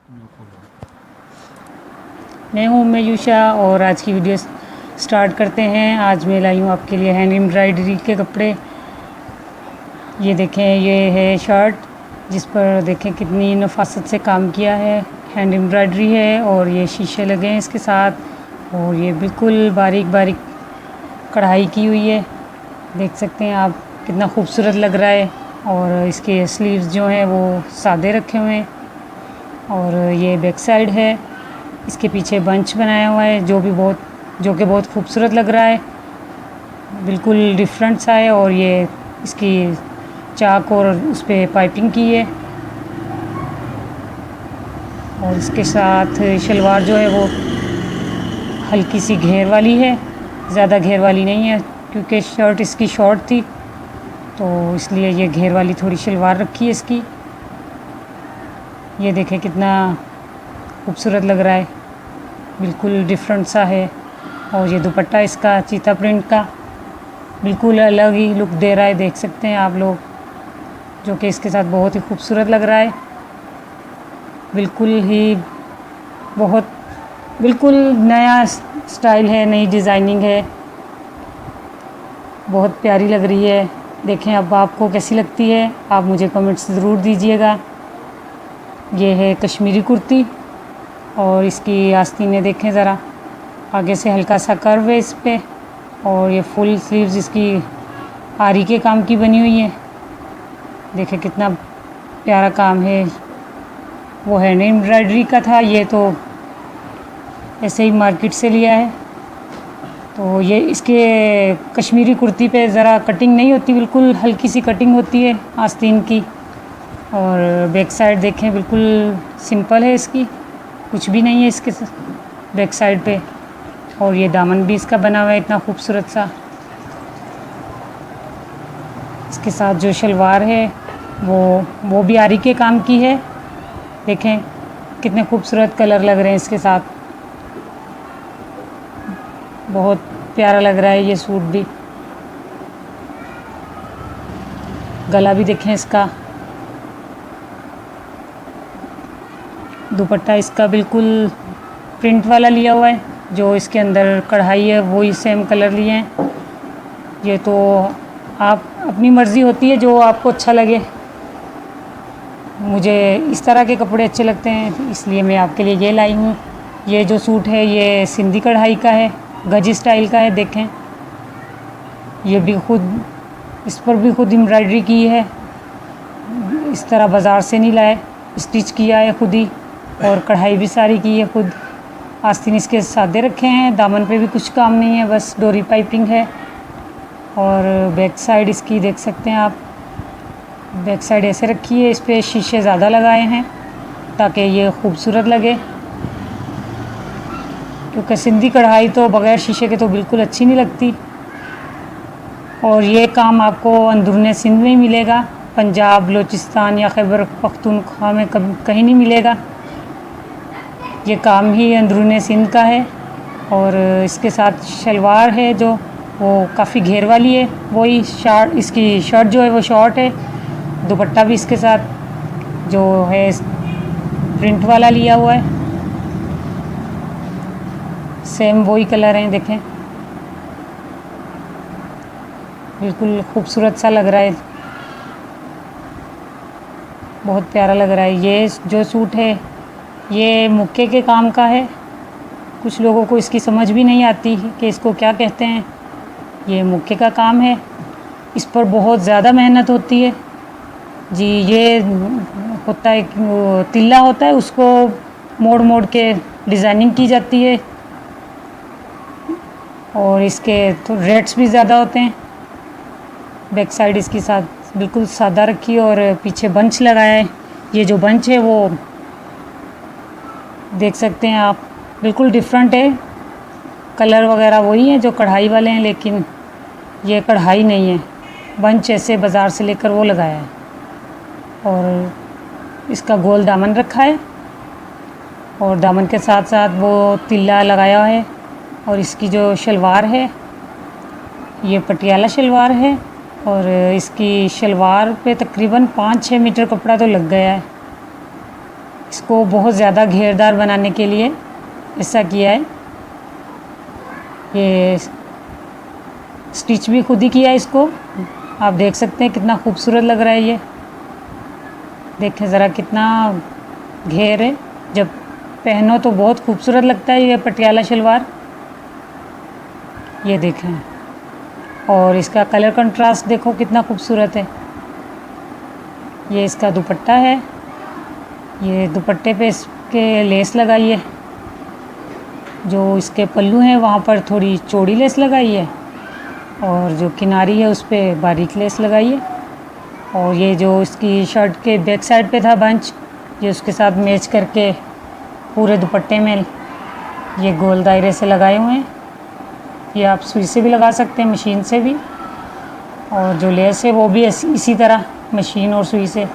मैं हूँ मयूषा और आज की वीडियो स्टार्ट करते हैं। आज मैं लाई हूँ आपके लिए हैंड एम्ब्रॉयडरी के कपड़े। ये देखें, ये है शर्ट जिस पर देखें कितनी नफासत से काम किया है। हैंड एम्ब्रॉयडरी है और ये शीशे लगे हैं इसके साथ, और ये बिल्कुल बारीक बारीक कढ़ाई की हुई है। देख सकते हैं आप कितना खूबसूरत लग रहा है। और इसके स्लीव्स जो हैं वो सादे रखे हुए हैं, और ये बैक साइड है। इसके पीछे बंच बनाया हुआ है जो कि बहुत खूबसूरत लग रहा है, बिल्कुल डिफरेंट सा है। और ये इसकी चाक और उस पर पाइपिंग की है, और इसके साथ शलवार जो है वो हल्की सी घेर वाली है, ज़्यादा घेर वाली नहीं है क्योंकि शर्ट इसकी शॉर्ट थी, तो इसलिए ये घेर वाली थोड़ी शलवार रखी है इसकी। ये देखें कितना खूबसूरत लग रहा है, बिल्कुल डिफरेंट सा है। और ये दुपट्टा इसका चीता प्रिंट का बिल्कुल अलग ही लुक दे रहा है, देख सकते हैं आप लोग, जो कि इसके साथ बहुत ही खूबसूरत लग रहा है। बिल्कुल नया स्टाइल है, नई डिज़ाइनिंग है, बहुत प्यारी लग रही है। देखें अब आपको कैसी लगती है, आप मुझे कमेंट्स ज़रूर दीजिएगा। ये है कश्मीरी कुर्ती, और इसकी आस्तीनें देखें ज़रा, आगे से हल्का सा कर्व है इस पे, और ये फुल स्लीव्स इसकी आरी के काम की बनी हुई है। देखें कितना प्यारा काम है। वो हैंड एम्ब्रॉयडरी का था, ये तो ऐसे ही मार्केट से लिया है। तो ये इसके कश्मीरी कुर्ती पे ज़रा कटिंग नहीं होती, बिल्कुल हल्की सी कटिंग होती है आस्तीन की। और बैक साइड देखें बिल्कुल सिंपल है इसकी, कुछ भी नहीं है इसके बैक साइड पे। और ये दामन भी इसका बना हुआ है इतना खूबसूरत सा। इसके साथ जो शलवार है वो भी आरी के काम की है। देखें कितने खूबसूरत कलर लग रहे हैं इसके साथ, बहुत प्यारा लग रहा है ये सूट भी। गला भी देखें इसका, दुपट्टा इसका बिल्कुल प्रिंट वाला लिया हुआ है, जो इसके अंदर कढ़ाई है वही सेम कलर लिए हैं। ये तो आप अपनी मर्ज़ी होती है जो आपको अच्छा लगे। मुझे इस तरह के कपड़े अच्छे लगते हैं, इसलिए मैं आपके लिए ये लाई हूँ। ये जो सूट है ये सिंधी कढ़ाई का है, गज स्टाइल का है। देखें ये भी इस पर भी खुद एम्ब्रॉयडरी की है, इस तरह बाज़ार से नहीं लाए, स्टिच किया है खुद ही, और कढ़ाई भी सारी की है खुद। आस्तीन इसके सादे रखे हैं, दामन पे भी कुछ काम नहीं है, बस डोरी पाइपिंग है। और बैक साइड इसकी देख सकते हैं आप, बैक साइड ऐसे रखी है, इस पर शीशे ज़्यादा लगाए हैं ताकि ये खूबसूरत लगे, क्योंकि सिंधी कढ़ाई तो बग़ैर शीशे के तो बिल्कुल अच्छी नहीं लगती। और ये काम आपको अंदरूने सिंध में ही मिलेगा, पंजाब, बलूचिस्तान या खैबर पख्तूनख्वा में कहीं नहीं मिलेगा। ये काम ही अंदरूने सिंध का है। और इसके साथ शलवार है जो वो काफ़ी घेर वाली है, वही शॉर्ट, इसकी शर्ट जो है वो शॉर्ट है। दुपट्टा भी इसके साथ जो है प्रिंट वाला लिया हुआ है, सेम वही कलर हैं। देखें बिल्कुल खूबसूरत सा लग रहा है, बहुत प्यारा लग रहा है। ये जो सूट है ये मुक्के के काम का है, कुछ लोगों को इसकी समझ भी नहीं आती कि इसको क्या कहते हैं। ये मुक्के का काम है, इस पर बहुत ज़्यादा मेहनत होती है जी। ये होता है वो तिल्ला होता है, उसको मोड़ मोड़ के डिज़ाइनिंग की जाती है, और इसके तो रेट्स भी ज़्यादा होते हैं। बैक साइड इसके साथ बिल्कुल सादा रखी है, और पीछे बंच लगाया है। ये जो बंच है वो देख सकते हैं आप, बिल्कुल डिफरेंट है, कलर वगैरह वही है जो कढ़ाई वाले हैं, लेकिन ये कढ़ाई नहीं है, बंच ऐसे बाज़ार से लेकर वो लगाया है। और इसका गोल दामन रखा है, और दामन के साथ साथ वो तिल्ला लगाया है। और इसकी जो शलवार है ये पटियाला शलवार है, और इसकी शलवार पे तकरीबन 5-6 मीटर कपड़ा तो लग गया है। इसको बहुत ज़्यादा घेरदार बनाने के लिए ऐसा किया है। ये स्टिच भी खुद ही किया है इसको, आप देख सकते हैं कितना खूबसूरत लग रहा है। ये देखें ज़रा कितना घेर है, जब पहनो तो बहुत खूबसूरत लगता है ये पटियाला शलवार। ये देखें, और इसका कलर कंट्रास्ट देखो कितना खूबसूरत है। ये इसका दुपट्टा है, ये दुपट्टे पे इसके लेस लगाई है, जो इसके पल्लू हैं वहाँ पर थोड़ी चौड़ी लेस लगाई है, और जो किनारी है उस पर बारीक लेस लगाई है। और ये जो इसकी शर्ट के बैक साइड पे था बंच, ये उसके साथ मैच करके पूरे दुपट्टे में ये गोल दायरे से लगाए हुए हैं। ये आप सुई से भी लगा सकते हैं, मशीन से भी, और जो लेस है वो भी इसी तरह मशीन और सुई से।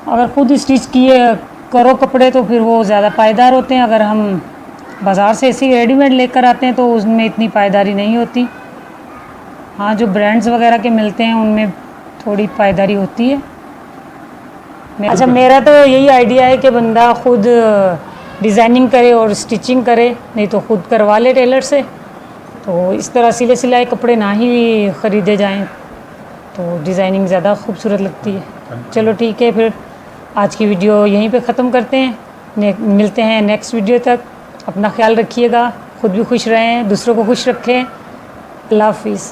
अगर खुद स्टिच किए करो कपड़े तो फिर वो ज़्यादा पायदार होते हैं। अगर हम बाज़ार से ऐसे रेडीमेड लेकर आते हैं तो उसमें इतनी पायदारी नहीं होती। हाँ, जो ब्रांड्स वगैरह के मिलते हैं उनमें थोड़ी पायदारी होती है। अच्छा, मेरा तो यही आइडिया है कि बंदा खुद डिज़ाइनिंग करे और स्टिचिंग करे, नहीं तो खुद करवा ले टेलर से। तो इस तरह सिले सिलाए कपड़े ना ही ख़रीदे जाएं तो डिज़ाइनिंग ज़्यादा खूबसूरत लगती है। चलो ठीक है, फिर आज की वीडियो यहीं पे ख़त्म करते हैं। मिलते हैं नेक्स्ट वीडियो तक। अपना ख्याल रखिएगा, खुद भी खुश रहें, दूसरों को खुश रखें। अल्लाह हाफिज़।